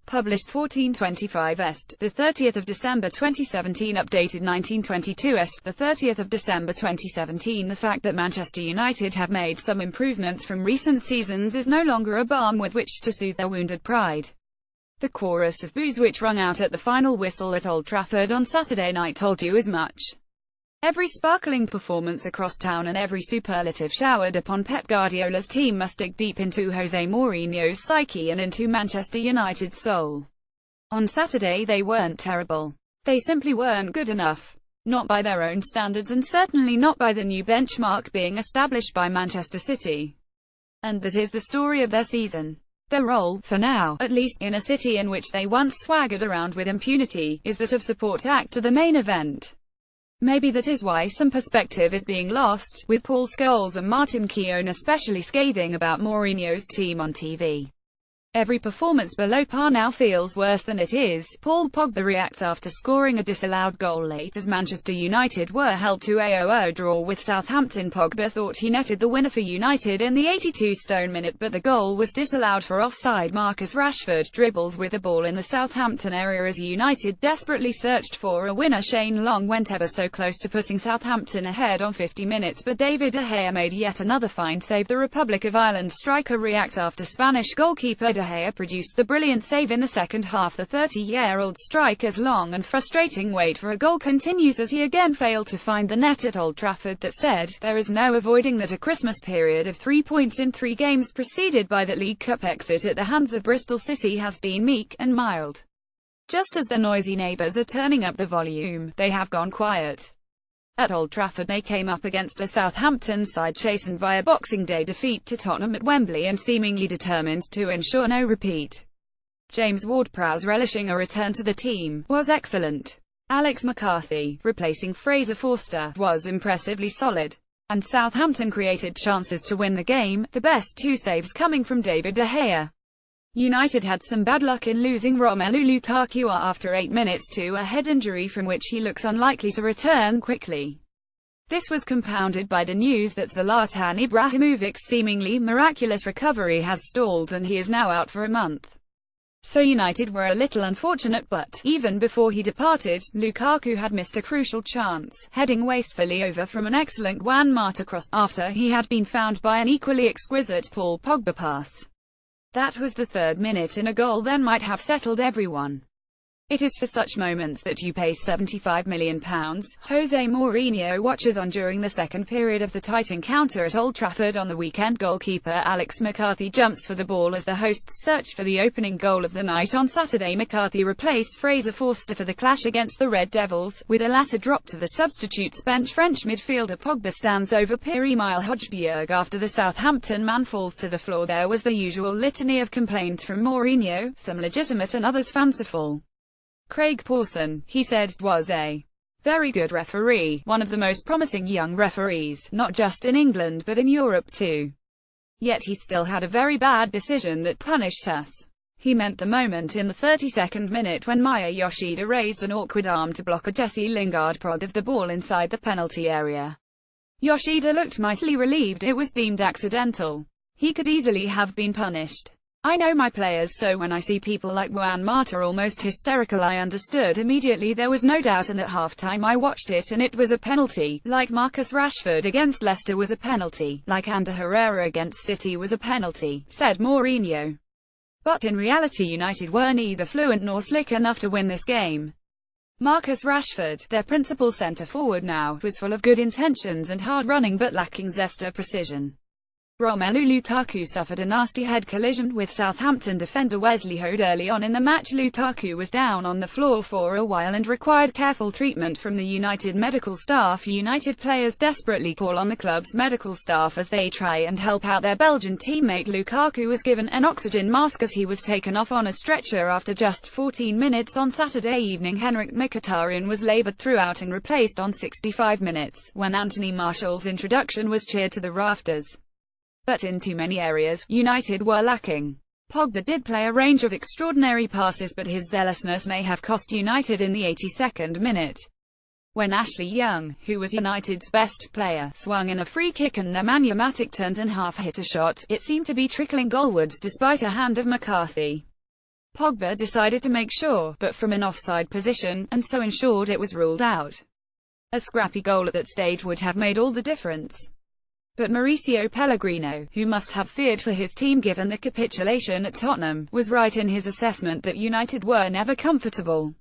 Published 1425 Est, the 30th of December 2017. Updated 1922 Est, the 30th of December 2017. The fact that Manchester United have made some improvements from recent seasons is no longer a balm with which to soothe their wounded pride. The chorus of boos which rung out at the final whistle at Old Trafford on Saturday night told you as much. Every sparkling performance across town and every superlative showered upon Pep Guardiola's team must dig deep into Jose Mourinho's psyche and into Manchester United's soul. On Saturday they weren't terrible. They simply weren't good enough. Not by their own standards and certainly not by the new benchmark being established by Manchester City. And that is the story of their season. Their role, for now, at least, in a city in which they once swaggered around with impunity, is that of support act to the main event. Maybe that is why some perspective is being lost, with Paul Scholes and Martin Keown especially scathing about Mourinho's team on TV. Every performance below par now feels worse than it is. Paul Pogba reacts after scoring a disallowed goal late as Manchester United were held to a 0-0 draw with Southampton. Pogba thought he netted the winner for United in the 82nd minute, but the goal was disallowed for offside. Marcus Rashford dribbles with the ball in the Southampton area as United desperately searched for a winner. Shane Long went ever so close to putting Southampton ahead on 50 minutes, but David De Gea made yet another fine save. The Republic of Ireland striker reacts after Spanish goalkeeper De Gea produced the brilliant save in the second half. The 30-year-old striker's long and frustrating wait for a goal continues as he again failed to find the net at Old Trafford. That said, there is no avoiding that a Christmas period of 3 points in 3 games preceded by the League Cup exit at the hands of Bristol City has been meek and mild. Just as their noisy neighbours are turning up the volume, they have gone quiet. At Old Trafford they came up against a Southampton side chastened by a Boxing Day defeat to Tottenham at Wembley and seemingly determined to ensure no repeat. James Ward-Prowse, relishing a return to the team, was excellent. Alex McCarthy, replacing Fraser Forster, was impressively solid. And Southampton created chances to win the game, the best 2 saves coming from David De Gea. United had some bad luck in losing Romelu Lukaku after 8 minutes to a head injury from which he looks unlikely to return quickly. This was compounded by the news that Zlatan Ibrahimovic's seemingly miraculous recovery has stalled and he is now out for a month. So United were a little unfortunate, but, even before he departed, Lukaku had missed a crucial chance, heading wastefully over from an excellent Juan Mata cross, after he had been found by an equally exquisite Paul Pogba pass. That was the 3rd minute and a goal then might have settled everyone. It is for such moments that you pay £75 million. Jose Mourinho watches on during the second period of the tight encounter at Old Trafford on the weekend. Goalkeeper Alex McCarthy jumps for the ball as the hosts search for the opening goal of the night. On Saturday, McCarthy replaced Fraser Forster for the clash against the Red Devils, with the latter dropped to the substitutes bench. French midfielder Pogba stands over Pierre-Emile Højbjerg after the Southampton man falls to the floor. There was the usual litany of complaints from Mourinho, some legitimate and others fanciful. Craig Pawson, he said, was a very good referee, one of the most promising young referees, not just in England but in Europe too. Yet he still had a very bad decision that punished us. He meant the moment in the 32nd minute when Maya Yoshida raised an awkward arm to block a Jesse Lingard prod of the ball inside the penalty area. Yoshida looked mightily relieved. It was deemed accidental. He could easily have been punished. I know my players, so when I see people like Juan Mata almost hysterical, I understood immediately. There was no doubt, and at halftime I watched it and it was a penalty, like Marcus Rashford against Leicester was a penalty, like Ander Herrera against City was a penalty, said Mourinho. But in reality United were neither fluent nor slick enough to win this game. Marcus Rashford, their principal centre-forward now, was full of good intentions and hard running but lacking zest or precision. Romelu Lukaku suffered a nasty head collision with Southampton defender Wesley Hoed early on in the match. Lukaku was down on the floor for a while and required careful treatment from the United medical staff. United players desperately call on the club's medical staff as they try and help out their Belgian teammate. Lukaku was given an oxygen mask as he was taken off on a stretcher after just 14 minutes on Saturday evening. Henrik Mkhitaryan was laboured throughout and replaced on 65 minutes, when Anthony Martial's introduction was cheered to the rafters. But in too many areas, United were lacking. Pogba did play a range of extraordinary passes, but his zealousness may have cost United in the 82nd minute. When Ashley Young, who was United's best player, swung in a free kick and Nemanja Matic turned and half hit a shot, it seemed to be trickling goalwards despite a hand of McCarthy. Pogba decided to make sure, but from an offside position, and so ensured it was ruled out. A scrappy goal at that stage would have made all the difference. But Mauricio Pellegrino, who must have feared for his team given the capitulation at Tottenham, was right in his assessment that United were never comfortable.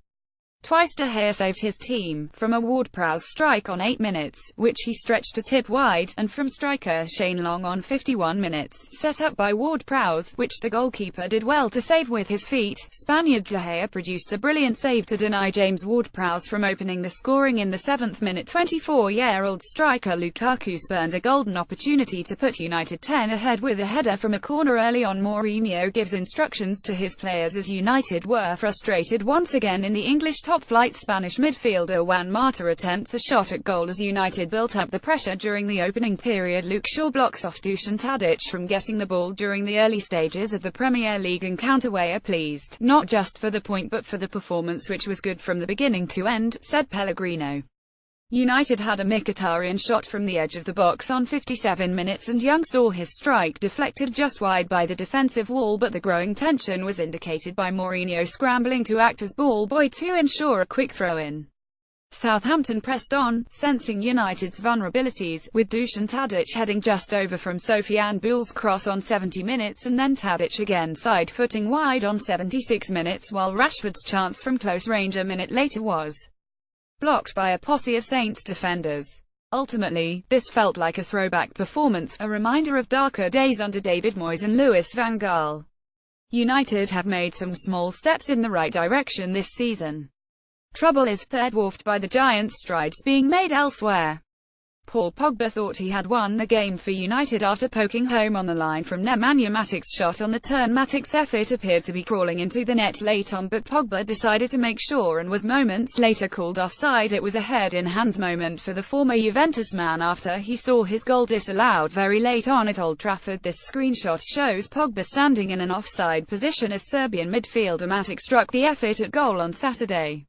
Twice De Gea saved his team, from a Ward-Prowse strike on 8 minutes, which he stretched a tip wide, and from striker Shane Long on 51 minutes, set up by Ward-Prowse, which the goalkeeper did well to save with his feet. Spaniard De Gea produced a brilliant save to deny James Ward-Prowse from opening the scoring in the 7th minute. 24-year-old striker Lukaku spurned a golden opportunity to put United 10 ahead with a header from a corner early on. Mourinho gives instructions to his players as United were frustrated once again in the English top-flight. Spanish midfielder Juan Mata attempts a shot at goal as United built up the pressure during the opening period. Luke Shaw blocks off Dusan Tadic from getting the ball during the early stages of the Premier League encounter. "We are pleased, not just for the point but for the performance, which was good from the beginning to end," said Pellegrino. United had a Mkhitaryan shot from the edge of the box on 57 minutes and Young saw his strike deflected just wide by the defensive wall, but the growing tension was indicated by Mourinho scrambling to act as ball boy to ensure a quick throw-in. Southampton pressed on, sensing United's vulnerabilities, with Dusan Tadic heading just over from Sofiane Boule's cross on 70 minutes and then Tadic again side-footing wide on 76 minutes, while Rashford's chance from close range a minute later was blocked by a posse of Saints defenders. Ultimately, this felt like a throwback performance, a reminder of darker days under David Moyes and Louis van Gaal. United have made some small steps in the right direction this season. Trouble is, they're dwarfed by the giant strides being made elsewhere. Paul Pogba thought he had won the game for United after poking home on the line from Nemanja Matic's shot on the turn. Matic's effort appeared to be crawling into the net late on, but Pogba decided to make sure and was moments later called offside. It was a head-in-hands moment for the former Juventus man after he saw his goal disallowed very late on at Old Trafford. This screenshot shows Pogba standing in an offside position as Serbian midfielder Matic struck the effort at goal on Saturday.